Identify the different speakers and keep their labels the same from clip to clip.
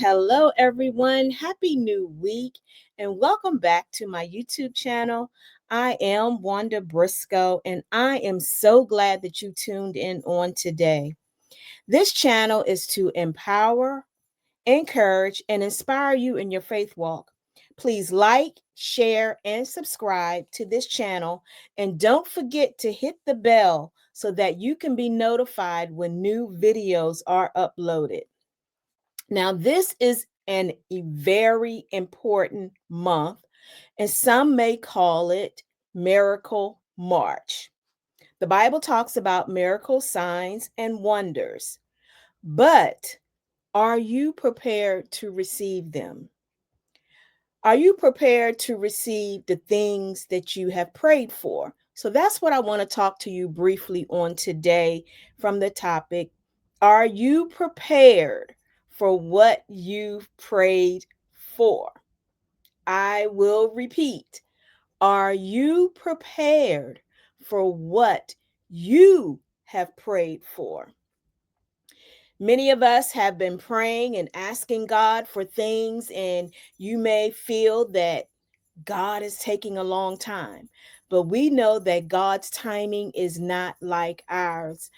Speaker 1: Hello, everyone. Happy new week, and welcome back to my YouTube channel. I am Wanda Briscoe, and I am so glad that you tuned in on today. This channel is to empower, encourage, and inspire you in your faith walk. Please like, share, and subscribe to this channel, and don't forget to hit the bell so that you can be notified when new videos are uploaded. Now, this is a very important month, and some may call it Miracle March. The Bible talks about miracle signs and wonders, but are you prepared to receive them? Are you prepared to receive the things that you have prayed for? So that's what I want to talk to you briefly on today from the topic. Are you prepared for what you've prayed for? I will repeat. Are you prepared for what you have prayed for? Many of us have been praying and asking God for things, and you may feel that God is taking a long time, but we know that God's timing is not like ours.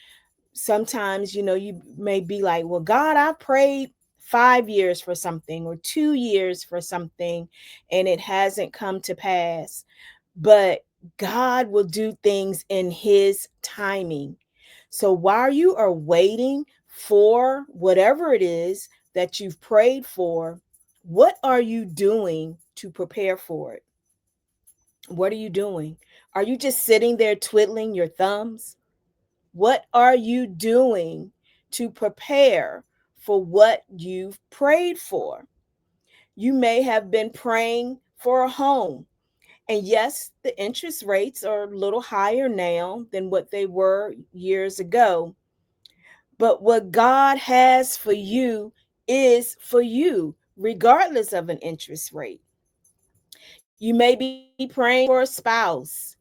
Speaker 1: Sometimes, you may be like, well, God, I prayed 5 years for something or 2 years for something, and it hasn't come to pass. But God will do things in His timing. So while you are waiting for whatever it is that you've prayed for, what are you doing to prepare for it? What are you doing? Are you just sitting there twiddling your thumbs? What are you doing to prepare for what you've prayed for? You may have been praying for a home. And yes, the interest rates are a little higher now than what they were years ago. But what God has for you is for you, regardless of an interest rate. You may be praying for a spouse.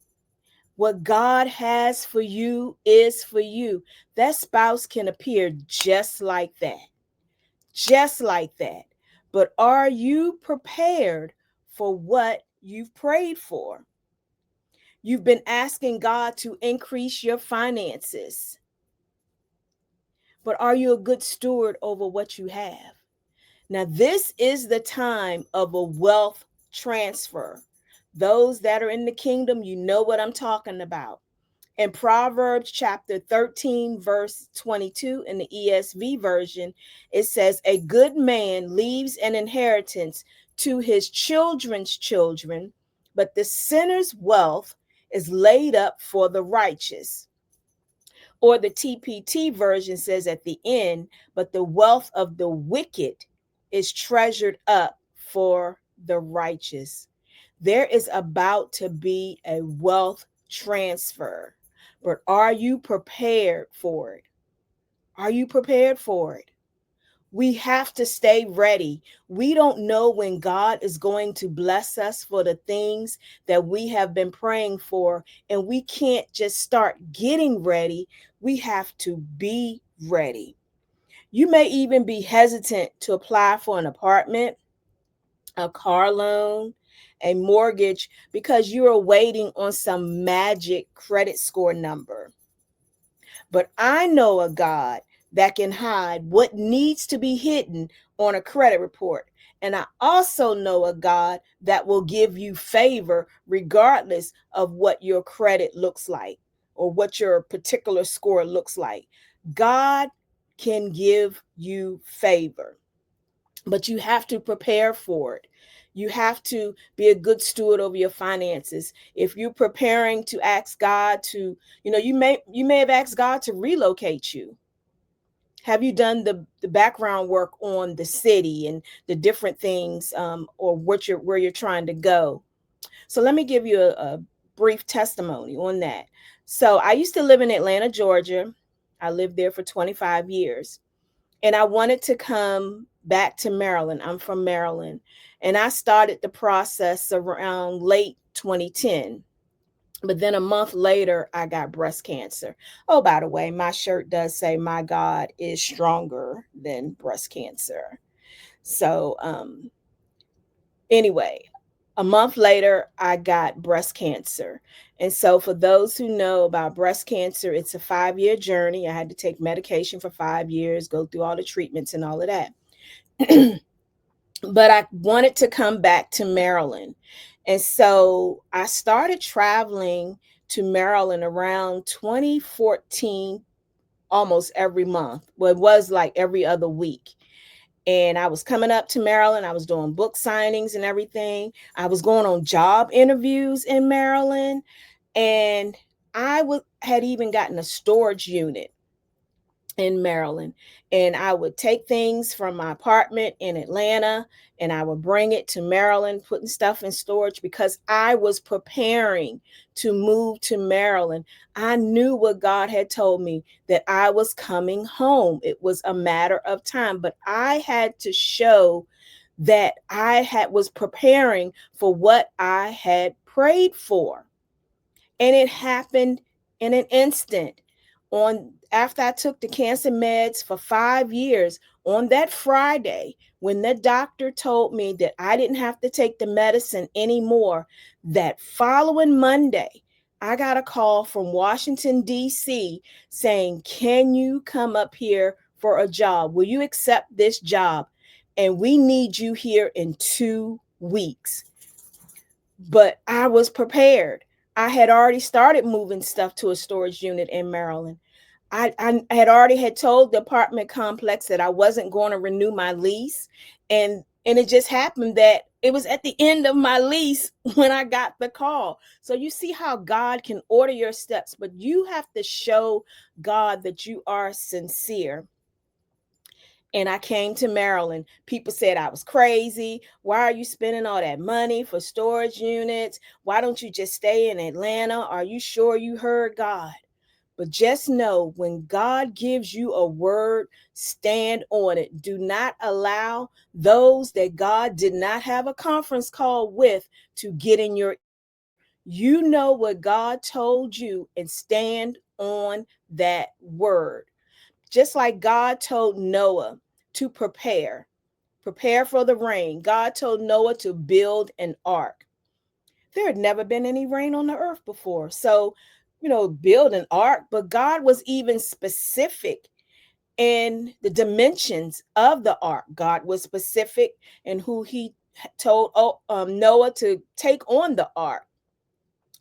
Speaker 1: What God has for you is for you. That spouse can appear just like that, just like that. But are you prepared for what you've prayed for? You've been asking God to increase your finances, but are you a good steward over what you have? Now, this is the time of a wealth transfer. Those that are in the kingdom, you know what I'm talking about. In Proverbs chapter 13, verse 22, in the ESV version, it says, a good man leaves an inheritance to his children's children, but the sinner's wealth is laid up for the righteous. Or the TPT version says at the end, but the wealth of the wicked is treasured up for the righteous. There is about to be a wealth transfer, but are you prepared for it? Are you prepared for it? We have to stay ready. We don't know when God is going to bless us for the things that we have been praying for, and we can't just start getting ready. We have to be ready. You may even be hesitant to apply for an apartment, a car loan, a mortgage because you are waiting on some magic credit score number. But I know a God that can hide what needs to be hidden on a credit report. And I also know a God that will give you favor regardless of what your credit looks like or what your particular score looks like. God can give you favor, but you have to prepare for it. You have to be a good steward over your finances. If you're preparing to ask God to, you may have asked God to relocate you. Have you done the background work on the city and the different things, or where you're trying to go? So let me give you a brief testimony on that. So I used to live in Atlanta, Georgia. I lived there for 25 years, and I wanted to come back to Maryland. I'm from Maryland, and I started the process around late 2010. But then a month later, I got breast cancer. Oh, by the way, my shirt does say, "My God is stronger than breast cancer." So, anyway, a month later, I got breast cancer. And so, for those who know about breast cancer, it's a 5-year journey. I had to take medication for 5 years, go through all the treatments and all of that. But I wanted to come back to Maryland. And so I started traveling to Maryland around 2014, almost every month. Well, it was like every other week. And I was coming up to Maryland. I was doing book signings and everything. I was going on job interviews in Maryland. And had even gotten a storage unit in Maryland. And I would take things from my apartment in Atlanta and I would bring it to Maryland, putting stuff in storage because I was preparing to move to Maryland. I knew what God had told me, that I was coming home. It was a matter of time, but I had to show that was preparing for what I had prayed for. And it happened in an instant. On After I took the cancer meds for 5 years, on that Friday, when the doctor told me that I didn't have to take the medicine anymore, that following Monday, I got a call from Washington, D.C. saying, "Can you come up here for a job? Will you accept this job? And we need you here in 2 weeks." But I was prepared. I had already started moving stuff to a storage unit in Maryland. I had already had told the apartment complex that I wasn't going to renew my lease. And it just happened that it was at the end of my lease when I got the call. So you see how God can order your steps, but you have to show God that you are sincere. And I came to Maryland. People said I was crazy. "Why are you spending all that money for storage units? Why don't you just stay in Atlanta? Are you sure you heard God?" But just know, when God gives you a word, stand on it. Do not allow those that God did not have a conference call with to get in your ear. You know what God told you and stand on that word. Just like God told Noah to prepare for the rain. God told Noah to build an ark. There had never been any rain on the earth before. So, build an ark, but God was even specific in the dimensions of the ark. God was specific in who he told Noah to take on the ark.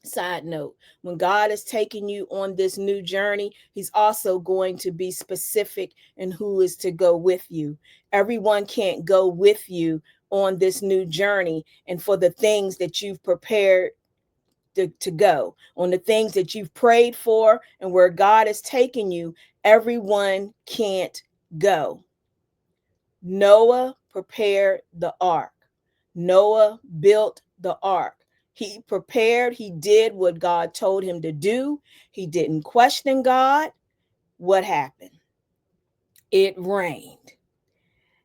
Speaker 1: Side note, when God is taking you on this new journey, he's also going to be specific in who is to go with you. Everyone can't go with you on this new journey and for the things that you've prepared to go, on the things that you've prayed for and where God is taking you. Everyone can't go. Noah prepared the ark. Noah built the ark. He prepared, he did what God told him to do. He didn't question God. What happened? It rained.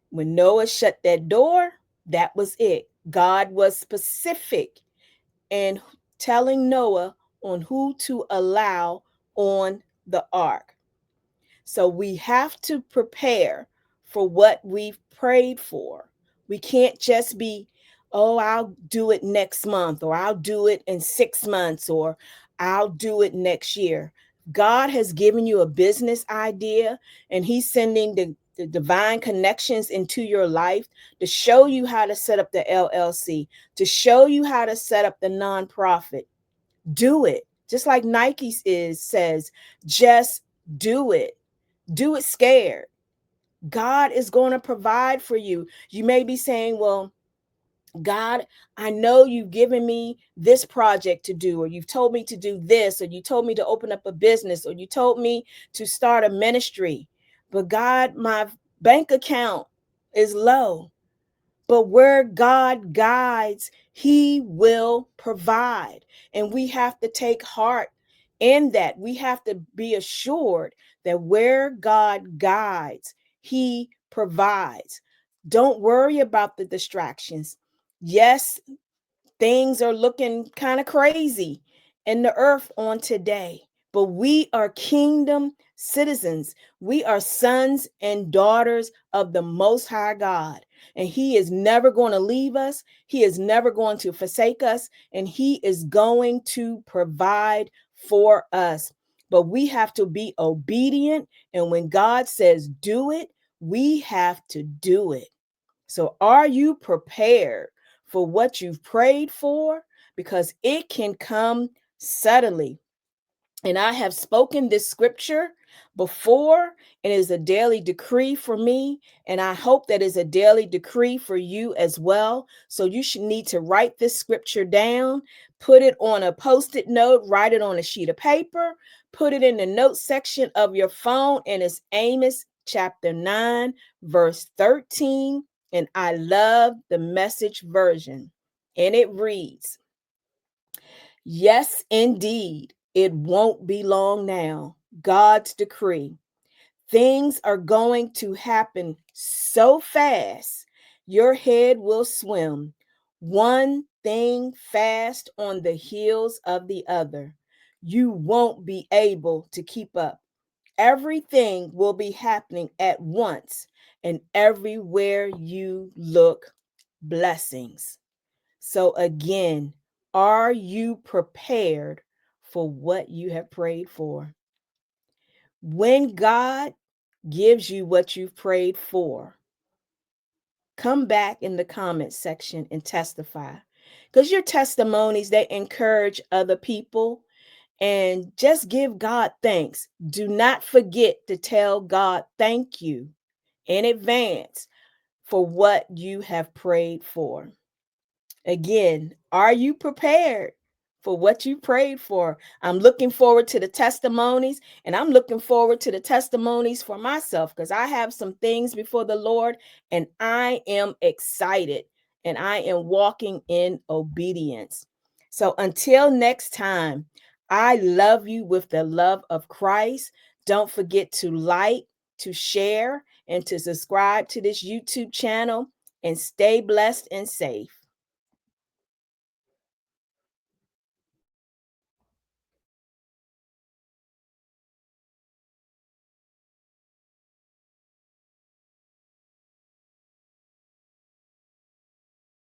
Speaker 1: When Noah shut that door, that was it. God was specific in telling Noah on who to allow on the ark. So we have to prepare for what we've prayed for. We can't just be, oh, I'll do it next month, or I'll do it in 6 months, or I'll do it next year. God has given you a business idea, and He's sending the divine connections into your life to show you how to set up the LLC, to show you how to set up the nonprofit. Do it. Just like Nike says, just do it. Do it scared. God is going to provide for you. You may be saying, well, God, I know you've given me this project to do, or you've told me to do this, or you told me to open up a business, or you told me to start a ministry. But God, my bank account is low. But where God guides, He will provide. And we have to take heart in that. We have to be assured that where God guides, He provides. Don't worry about the distractions. Yes, things are looking kind of crazy in the earth on today, but we are kingdom citizens. We are sons and daughters of the Most High God, and He is never going to leave us. He is never going to forsake us, and He is going to provide for us. But we have to be obedient, and when God says do it, we have to do it. So, are you prepared for what you've prayed for? Because it can come suddenly. And I have spoken this scripture before, and it is a daily decree for me. And I hope that is a daily decree for you as well. So, you should need to write this scripture down, put it on a post-it note, write it on a sheet of paper, put it in the note section of your phone. And it's Amos chapter 9, verse 13. And I love the Message version. And it reads, yes, indeed, it won't be long now. God's decree. Things are going to happen so fast, your head will swim. One thing fast on the heels of the other. You won't be able to keep up. Everything will be happening at once, and everywhere you look, blessings. So, again, are you prepared for what you have prayed for? When God gives you what you've prayed for, come back in the comments section and testify. Because your testimonies, they encourage other people. And just give God thanks. Do not forget to tell God thank you in advance for what you have prayed for. Again, are you prepared for what you prayed for? I'm looking forward to the testimonies, and I'm looking forward to the testimonies for myself, because I have some things before the Lord, and I am excited, and I am walking in obedience. So until next time, I love you with the love of Christ. Don't forget to like, to share, and to subscribe to this YouTube channel, and stay blessed and safe.